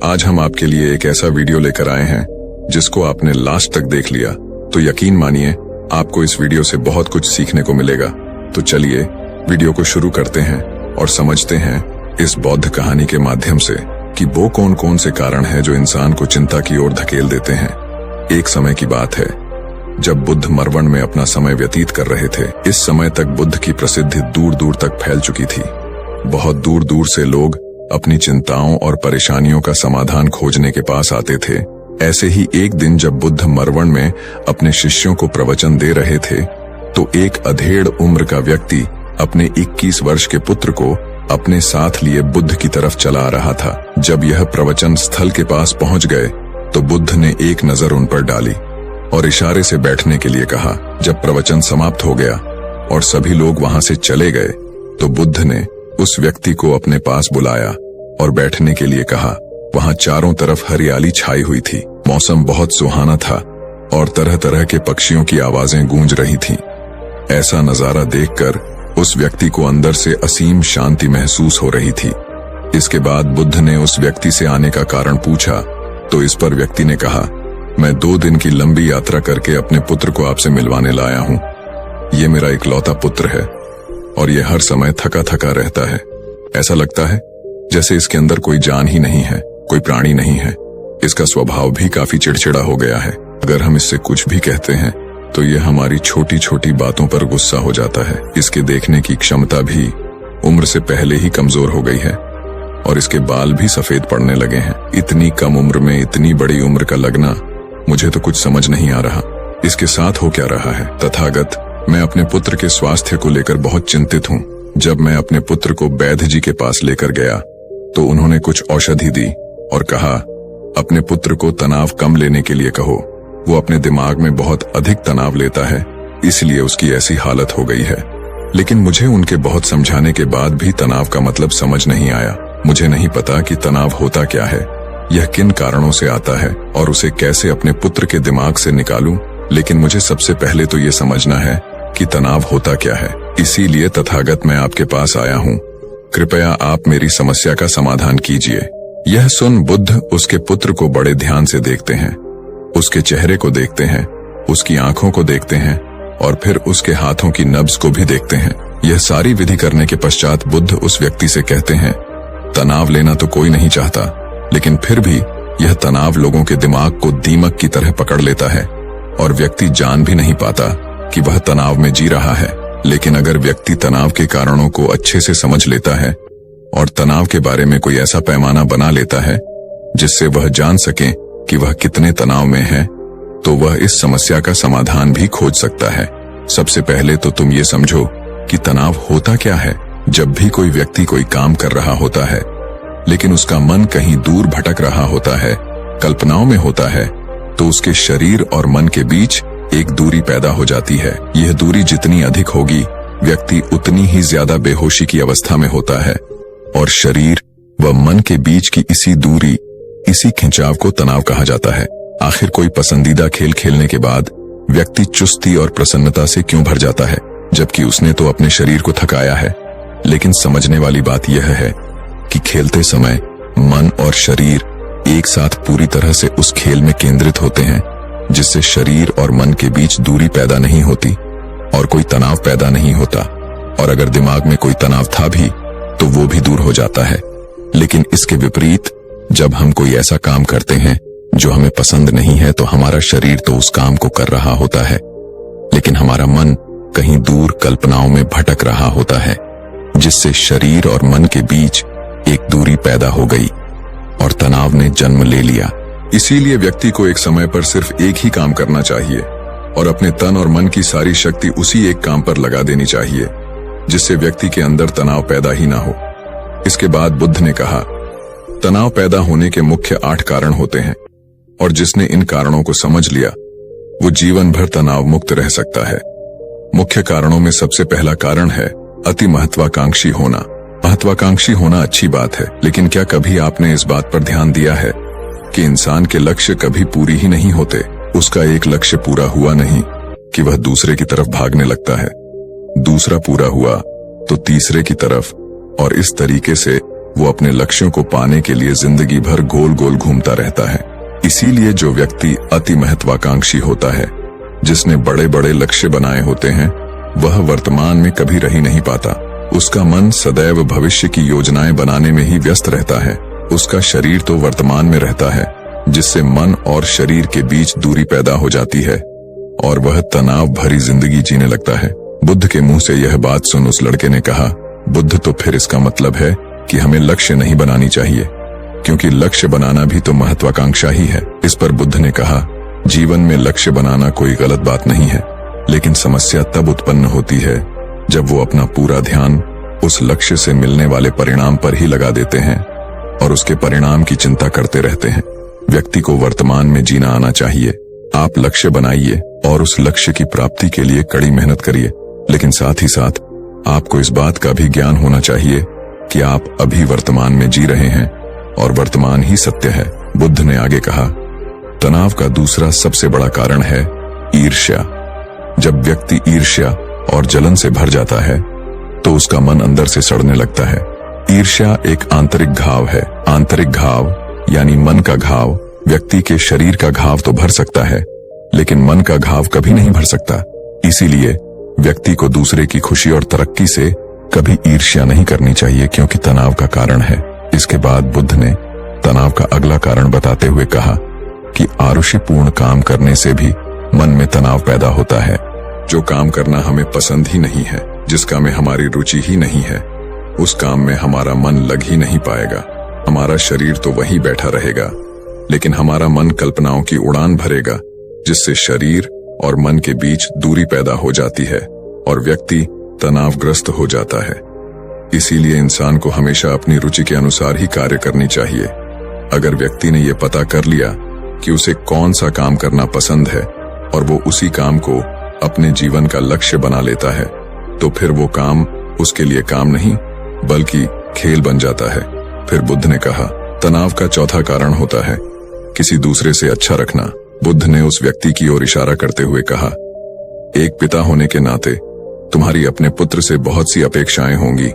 आज हम आपके लिए एक ऐसा वीडियो लेकर आए हैं जिसको आपने लास्ट तक देख लिया तो यकीन मानिए आपको इस वीडियो से बहुत कुछ सीखने को मिलेगा। तो चलिए वीडियो को शुरू करते हैं और समझते हैं इस बौद्ध कहानी के माध्यम से कि वो कौन कौन से कारण हैं जो इंसान को चिंता की ओर धकेल देते हैं। एक समय की बात है जब बुद्ध मरवन में अपना समय व्यतीत कर रहे थे। इस समय तक बुद्ध की प्रसिद्धि दूर दूर तक फैल चुकी थी। बहुत दूर दूर से लोग अपनी चिंताओं और परेशानियों का समाधान खोजने के पास आते थे। ऐसे ही एक दिन जब बुद्ध मरवन में अपने शिष्यों को प्रवचन दे रहे थे तो एक अधेड़ उम्र का व्यक्ति अपने 21 वर्ष के पुत्र को अपने साथ लिए बुद्ध की तरफ चला आ रहा था। जब यह प्रवचन स्थल के पास पहुंच गए तो बुद्ध ने एक नजर उन पर डाली और इशारे से बैठने के लिए कहा। जब प्रवचन समाप्त हो गया और सभी लोग वहां से चले गए तो बुद्ध ने उस व्यक्ति को अपने पास बुलाया और बैठने के लिए कहा। वहां चारों तरफ हरियाली छाई हुई थी। मौसम बहुत सुहाना था और तरह तरह के पक्षियों की आवाजें गूंज रही थीं। ऐसा नजारा देखकर उस व्यक्ति को अंदर से असीम शांति महसूस हो रही थी। इसके बाद बुद्ध ने उस व्यक्ति से आने का कारण पूछा तो इस पर व्यक्ति ने कहा, मैं 2 दिन की लंबी यात्रा करके अपने पुत्र को आपसे मिलवाने लाया हूं। ये मेरा इकलौता पुत्र है और ये हर समय थका थका रहता है। ऐसा लगता है जैसे इसके अंदर कोई जान ही नहीं है, कोई प्राणी नहीं है। इसका स्वभाव भी काफी चिड़चिड़ा हो गया है। अगर हम इससे कुछ भी कहते हैं तो ये हमारी छोटी छोटी बातों पर गुस्सा हो जाता है। इसके देखने की क्षमता भी उम्र से पहले ही कमजोर हो गई है और इसके बाल भी सफेद पड़ने लगे हैं। इतनी कम उम्र में इतनी बड़ी उम्र का लगना, मुझे तो कुछ समझ नहीं आ रहा। इसके साथ हो क्या रहा है? तथागत, मैं अपने पुत्र के स्वास्थ्य को लेकर बहुत चिंतित हूँ। जब मैं अपने पुत्र को वैद्य जी के पास लेकर गया तो उन्होंने कुछ औषधि दी और कहा, अपने पुत्र को तनाव कम लेने के लिए कहो। वो अपने दिमाग में बहुत अधिक तनाव लेता है, इसलिए उसकी ऐसी हालत हो गई है। लेकिन मुझे उनके बहुत समझाने के बाद भी तनाव का मतलब समझ नहीं आया। मुझे नहीं पता कि तनाव होता क्या है, यह किन कारणों से आता है और उसे कैसे अपने पुत्र के दिमाग से निकालूं। लेकिन मुझे सबसे पहले तो ये समझना है कि तनाव होता क्या है। इसीलिए तथागत मैं आपके पास आया हूँ। कृपया आप मेरी समस्या का समाधान कीजिए। यह सुन बुद्ध उसके पुत्र को बड़े ध्यान से देखते हैं। उसके चेहरे को देखते हैं, उसकी आंखों को देखते हैं और फिर उसके हाथों की नब्ज को भी देखते हैं। यह सारी विधि करने के पश्चात बुद्ध उस व्यक्ति से कहते हैं, तनाव लेना तो कोई नहीं चाहता, लेकिन फिर भी यह तनाव लोगों के दिमाग को दीमक की तरह पकड़ लेता है और व्यक्ति जान भी नहीं पाता कि वह तनाव में जी रहा है। लेकिन अगर व्यक्ति तनाव के कारणों को अच्छे से समझ लेता है और तनाव के बारे में कोई ऐसा पैमाना बना लेता है जिससे वह जान सके कि वह कितने तनाव में है, तो वह इस समस्या का समाधान भी खोज सकता है। सबसे पहले तो तुम ये समझो कि तनाव होता क्या है। जब भी कोई व्यक्ति कोई काम कर रहा होता है लेकिन उसका मन कहीं दूर भटक रहा होता है, कल्पनाओं में होता है, तो उसके शरीर और मन के बीच एक दूरी पैदा हो जाती है। यह दूरी जितनी अधिक होगी, व्यक्ति उतनी ही ज्यादा बेहोशी की अवस्था में होता है और शरीर व मन के बीच की इसी दूरी, इसी खिंचाव को तनाव कहा जाता है। आखिर कोई पसंदीदा खेल खेलने के बाद व्यक्ति चुस्ती और प्रसन्नता से क्यों भर जाता है, जबकि उसने तो अपने शरीर को थकाया है। लेकिन समझने वाली बात यह है कि खेलते समय मन और शरीर एक साथ पूरी तरह से उस खेल में केंद्रित होते हैं, जिससे शरीर और मन के बीच दूरी पैदा नहीं होती और कोई तनाव पैदा नहीं होता। और अगर दिमाग में कोई तनाव था भी तो वो भी दूर हो जाता है। लेकिन इसके विपरीत जब हम कोई ऐसा काम करते हैं जो हमें पसंद नहीं है तो हमारा शरीर तो उस काम को कर रहा होता है, लेकिन हमारा मन कहीं दूर कल्पनाओं में भटक रहा होता है, जिससे शरीर और मन के बीच एक दूरी पैदा हो गई और तनाव ने जन्म ले लिया। इसीलिए व्यक्ति को एक समय पर सिर्फ एक ही काम करना चाहिए और अपने तन और मन की सारी शक्ति उसी एक काम पर लगा देनी चाहिए, जिससे व्यक्ति के अंदर तनाव पैदा ही ना हो। इसके बाद बुद्ध ने कहा, तनाव पैदा होने के मुख्य 8 कारण होते हैं और जिसने इन कारणों को समझ लिया वो जीवन भर तनाव मुक्त रह सकता है। मुख्य कारणों में सबसे पहला कारण है अति महत्वाकांक्षी होना। महत्वाकांक्षी होना अच्छी बात है, लेकिन क्या कभी आपने इस बात पर ध्यान दिया है कि इंसान के लक्ष्य कभी पूरी ही नहीं होते। उसका एक लक्ष्य पूरा हुआ नहीं कि वह दूसरे की तरफ भागने लगता है, दूसरा पूरा हुआ तो तीसरे की तरफ, और इस तरीके से वो अपने लक्ष्यों को पाने के लिए जिंदगी भर गोल गोल घूमता रहता है। इसीलिए जो व्यक्ति अति महत्वाकांक्षी होता है, जिसने बड़े बड़े लक्ष्य बनाए होते हैं, वह वर्तमान में कभी रह नहीं पाता। उसका मन सदैव भविष्य की योजनाएं बनाने में ही व्यस्त रहता है। उसका शरीर तो वर्तमान में रहता है, जिससे मन और शरीर के बीच दूरी पैदा हो जाती है और वह तनाव भरी जिंदगी जीने लगता है। बुद्ध के मुंह से यह बात सुन उस लड़के ने कहा, बुद्ध, तो फिर इसका मतलब है कि हमें लक्ष्य नहीं बनानी चाहिए, क्योंकि लक्ष्य बनाना भी तो महत्वाकांक्षा ही है। इस पर बुद्ध ने कहा, जीवन में लक्ष्य बनाना कोई गलत बात नहीं है, लेकिन समस्या तब उत्पन्न होती है जब वो अपना पूरा ध्यान उस लक्ष्य से मिलने वाले परिणाम पर ही लगा देते हैं और उसके परिणाम की चिंता करते रहते हैं। व्यक्ति को वर्तमान में जीना आना चाहिए। आप लक्ष्य बनाइए और उस लक्ष्य की प्राप्ति के लिए कड़ी मेहनत करिए, लेकिन साथ ही साथ आपको इस बात का भी ज्ञान होना चाहिए कि आप अभी वर्तमान में जी रहे हैं और वर्तमान ही सत्य है। बुद्ध ने आगे कहा, तनाव का दूसरा सबसे बड़ा कारण है ईर्ष्या। जब व्यक्ति ईर्ष्या और जलन से भर जाता है तो उसका मन अंदर से सड़ने लगता है। ईर्ष्या एक आंतरिक घाव है। आंतरिक घाव यानी मन का घाव व्यक्ति के शरीर का घाव तो भर सकता है, लेकिन मन का घाव कभी नहीं भर सकता। इसीलिए व्यक्ति को दूसरे की खुशी और तरक्की से कभी ईर्ष्या नहीं करनी चाहिए, क्योंकि तनाव का कारण है। इसके बाद बुद्ध ने तनाव का अगला कारण बताते हुए कहा कि आरुषिपूर्ण काम करने से भी मन में तनाव पैदा होता है। जो काम करना हमें पसंद ही नहीं है, जिस काम में हमारी रुचि ही नहीं है, उस काम में हमारा मन लग ही नहीं पाएगा। हमारा शरीर तो वहीं बैठा रहेगा, लेकिन हमारा मन कल्पनाओं की उड़ान भरेगा, जिससे शरीर और मन के बीच दूरी पैदा हो जाती है और व्यक्ति तनावग्रस्त हो जाता है। इसीलिए इंसान को हमेशा अपनी रुचि के अनुसार ही कार्य करनी चाहिए। अगर व्यक्ति ने यह पता कर लिया कि उसे कौन सा काम करना पसंद है और वो उसी काम को अपने जीवन का लक्ष्य बना लेता है, तो फिर वो काम उसके लिए काम नहीं बल्कि खेल बन जाता है। फिर बुद्ध ने कहा, तनाव का चौथा कारण होता है किसी दूसरे से अच्छा रखना। बुद्ध ने उस व्यक्ति की ओर इशारा करते हुए कहा, एक पिता होने के नाते तुम्हारी अपने पुत्र से बहुत सी अपेक्षाएं होंगी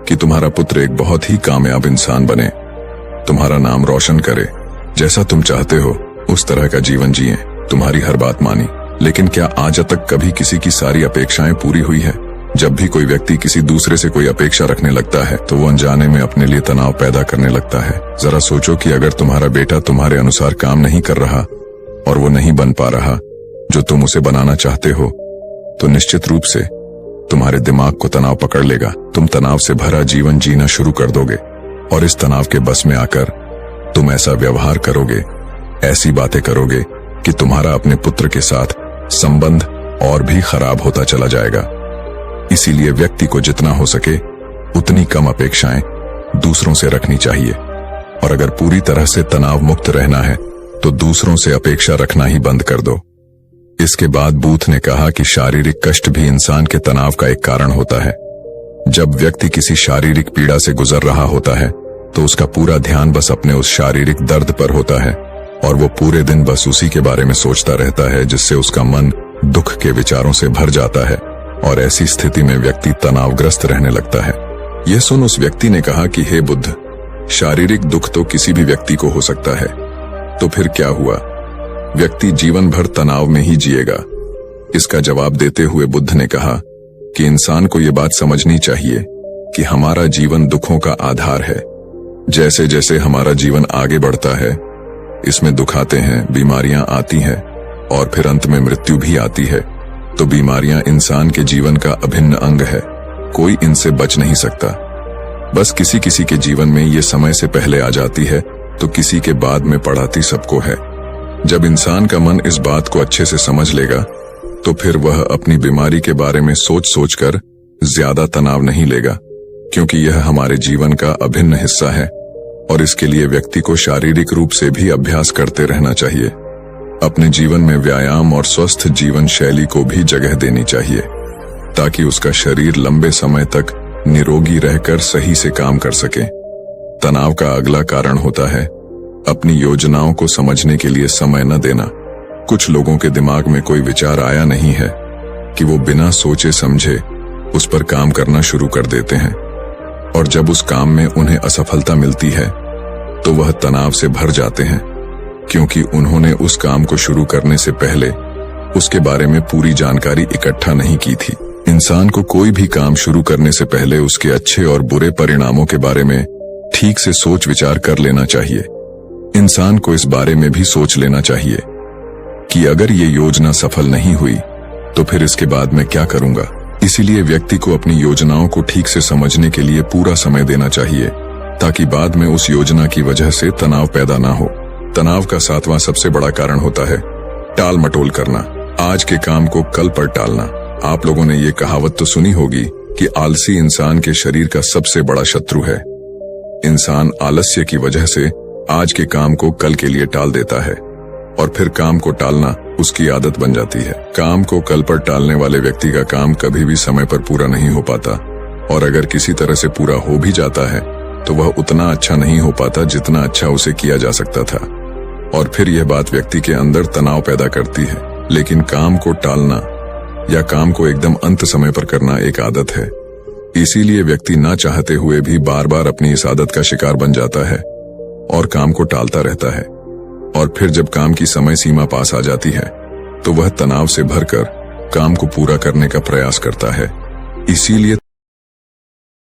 कि तुम्हारा पुत्र एक बहुत ही कामयाब इंसान बने, तुम्हारा नाम रोशन करे, जैसा तुम चाहते हो उस तरह का जीवन जिए, तुम्हारी हर बात मानी। लेकिन क्या आज तक कभी किसी की सारी अपेक्षाएं पूरी हुई है? जब भी कोई व्यक्ति किसी दूसरे से कोई अपेक्षा रखने लगता है तो वो अनजाने में अपने लिए तनाव पैदा करने लगता है। जरा सोचो कि अगर तुम्हारा बेटा तुम्हारे अनुसार काम नहीं कर रहा और वो नहीं बन पा रहा जो तुम उसे बनाना चाहते हो, तो निश्चित रूप से तुम्हारे दिमाग को तनाव पकड़ लेगा। तुम तनाव से भरा जीवन जीना शुरू कर दोगे और इस तनाव के बस में आकर तुम ऐसा व्यवहार करोगे, ऐसी बातें करोगे कि तुम्हारा अपने पुत्र के साथ संबंध और भी खराब होता चला जाएगा। इसीलिए व्यक्ति को जितना हो सके उतनी कम अपेक्षाएं दूसरों से रखनी चाहिए, और अगर पूरी तरह से तनाव मुक्त रहना है तो दूसरों से अपेक्षा रखना ही बंद कर दो। इसके बाद बूथ ने कहा कि शारीरिक कष्ट भी इंसान के तनाव का एक कारण होता है। जब व्यक्ति किसी शारीरिक पीड़ा से गुजर रहा होता है तो उसका पूरा ध्यान बस अपने उस शारीरिक दर्द पर होता है और वो पूरे दिन बस उसी के बारे में सोचता रहता है, जिससे उसका मन दुख के विचारों से भर जाता है और ऐसी स्थिति में व्यक्ति तनावग्रस्त रहने लगता है। यह सुन उस व्यक्ति ने कहा कि हे बुद्ध, शारीरिक दुख तो किसी भी व्यक्ति को हो सकता है, तो फिर क्या हुआ? व्यक्ति जीवन भर तनाव में ही जिएगा। इसका जवाब देते हुए बुद्ध ने कहा कि इंसान को यह बात समझनी चाहिए कि हमारा जीवन दुखों का आधार है। जैसे जैसे हमारा जीवन आगे बढ़ता है, इसमें दुख आते हैं, बीमारियां आती हैं और फिर अंत में मृत्यु भी आती है। तो बीमारियां इंसान के जीवन का अभिन्न अंग है, कोई इनसे बच नहीं सकता। बस किसी किसी के जीवन में ये समय से पहले आ जाती है तो किसी के बाद में पड़ाती सबको है। जब इंसान का मन इस बात को अच्छे से समझ लेगा तो फिर वह अपनी बीमारी के बारे में सोच सोचकर ज्यादा तनाव नहीं लेगा, क्योंकि यह हमारे जीवन का अभिन्न हिस्सा है और इसके लिए व्यक्ति को शारीरिक रूप से भी अभ्यास करते रहना चाहिए। अपने जीवन में व्यायाम और स्वस्थ जीवन शैली को भी जगह देनी चाहिए ताकि उसका शरीर लंबे समय तक निरोगी रहकर सही से काम कर सके। तनाव का अगला कारण होता है अपनी योजनाओं को समझने के लिए समय न देना। कुछ लोगों के दिमाग में कोई विचार आया नहीं है कि वो बिना सोचे समझे उस पर काम करना शुरू कर देते हैं। और जब उस काम में उन्हें असफलता मिलती है तो वह तनाव से भर जाते हैं, क्योंकि उन्होंने उस काम को शुरू करने से पहले उसके बारे में पूरी जानकारी इकट्ठा नहीं की थी। इंसान को कोई भी काम शुरू करने से पहले उसके अच्छे और बुरे परिणामों के बारे में ठीक से सोच विचार कर लेना चाहिए। इंसान को इस बारे में भी सोच लेना चाहिए कि अगर ये योजना सफल नहीं हुई तो फिर इसके बाद मैं क्या करूंगा। इसीलिए व्यक्ति को अपनी योजनाओं को ठीक से समझने के लिए पूरा समय देना चाहिए, ताकि बाद में उस योजना की वजह से तनाव पैदा ना हो। तनाव का 7वां सबसे बड़ा कारण होता है टाल मटोल करना, आज के काम को कल पर टालना। आप लोगों ने ये कहावत तो सुनी होगी कि आलसी इंसान के शरीर का सबसे बड़ा शत्रु है। इंसान आलस्य की वजह से आज के काम को कल के लिए टाल देता है और फिर काम को टालना उसकी आदत बन जाती है। काम को कल पर टालने वाले व्यक्ति का काम कभी भी समय पर पूरा नहीं हो पाता, और अगर किसी तरह से पूरा हो भी जाता है तो वह उतना अच्छा नहीं हो पाता जितना अच्छा उसे किया जा सकता था, और फिर यह बात व्यक्ति के अंदर तनाव पैदा करती है। लेकिन काम को टालना या काम को एकदम अंत समय पर करना एक आदत है, इसीलिए व्यक्ति ना चाहते हुए भी बार बार अपनी इस आदत का शिकार बन जाता है और काम को टालता रहता है। और फिर जब काम की समय सीमा पास आ जाती है तो वह तनाव से भरकर काम को पूरा करने का प्रयास करता है। इसीलिए